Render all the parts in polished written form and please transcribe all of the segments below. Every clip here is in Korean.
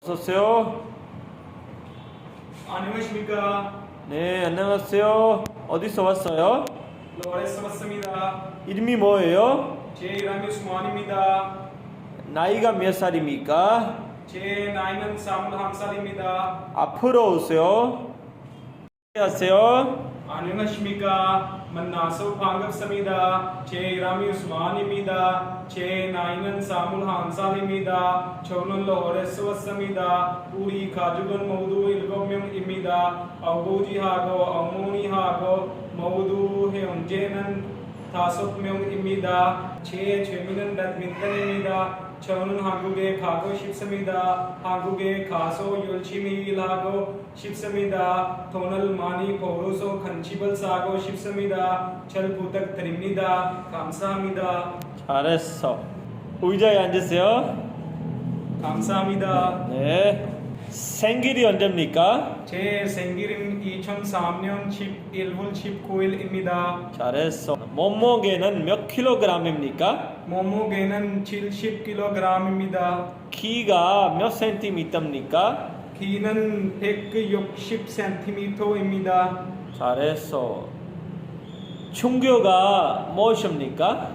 어서오세요. 안녕하십니까. 네, 안녕하세요. 어디서 왔어요? 로레스 왔습니다. 이름이 뭐예요? 제 이름이 수만입니다. 나이가 몇 살입니까? 제 나이는 21살입니다. 앞으로 오세요. 안녕하세요. 안녕하십니까. 만나서 반갑습니다. 제 이름이 수만입니다. 제 나이는 21살입니다. 저는 로레스 왔습니다. 우리 가족은 모두 7명입니다. 아버지하고 어머니하고 모두 형제는 5명입니다. 제 취미는 배드민턴입니다. 저는 한국에 가고 싶습니다. 한국에 가서 열심히 일하고 싶습니다. 돈을 많이 벌어서 큰 집을 사고 싶습니다. 잘 부탁드립니다. 감사합니다. 잘했어. 의자에 앉으세요. 감사합니다. 네. 생일이 언제입니까? 제 생일은 2003년 11월 19일입니다. 잘했어. 몸무게는 몇 킬로그램입니까? 몸무게는 70kg입니다. 키가 몇 센티미터입니까? 키는 160cm입니다. 잘했어. 종교가 무엇입니까?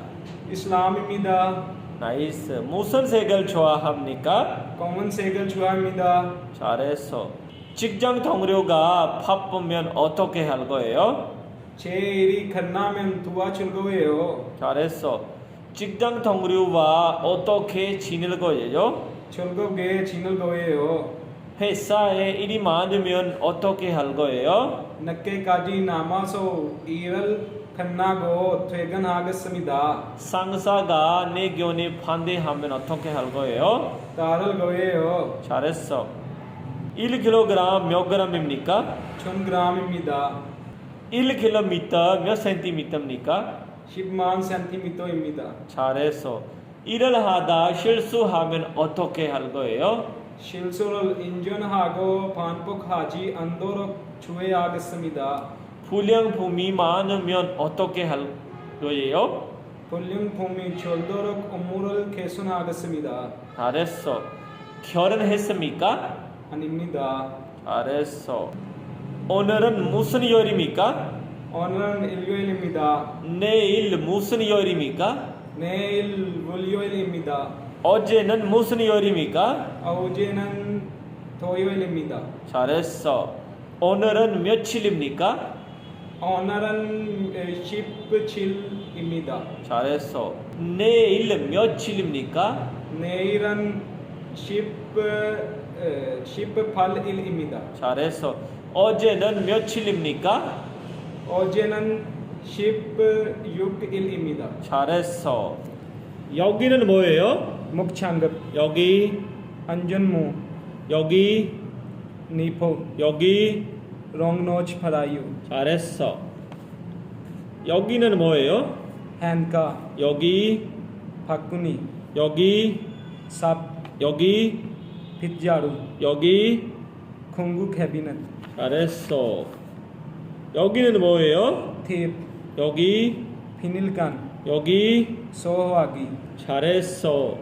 이슬람입니다. 나이스. 무슨 색을 좋아합니까? 검은색을 좋아합니다. 잘했어. 직장 동료가 바쁘면 어떻게 할 거예요? 제 일이 끝나면 도와줄 거예요. 잘했어. 직장 동료와 어떻게 지낼 거예요? 즐겁게 지낼 거예요. 회사에 일이 많으면 어떻게 할 거예요? 늦게까지 남아서 일을 끝나고 퇴근하겠습니다. 상사가 내 견해 반대하면 어떻게 할 거예요? 따를 거예요. 잘했어. 1kg 몇 g입니까? 1000g입니다. 1km 몇 센티미터입니까? 10만 cm입니다. 잘했어. 일을 하다 실수하면 어떻게 할 거예요? 실수를 인정하고 반복하지 않도록 주의하겠습니다. 불량품이 많으면 어떻게 할 거예요? 불량품이 줄도록 업무를 개선하겠습니다. 잘했어. 결혼했습니까? 아닙니다. 잘했어. 오늘은 무슨 요일입니까? 오늘은 일요일입니다. 내일 무슨 요일입니까? 내일 월요일입니다. 어제는 무슨 요일입니까? 어제는 토요일입니다. 잘했어. 오늘은 며칠입니까? 오늘은 17일입니다. 잘했어. 내일 며칠입니까? 내일은 18일입니다. 잘했어. 어제는 며칠입니까? 어제는 16일입니다. 잘했어. 여기는 뭐예요? 목창급, 여기, 안전무, 여기, 니포, 여기. 롱노치 파라유, 잘했어. 여기는 뭐예요? 한카, 여기, 바꾸니, 여기, 삽, 여기, 빗자루, 여기. 공구 캐비넷, 잘했어. 여기는 뭐예요? 탭, 여기, 비닐간, 여기. 소화기. 잘했어.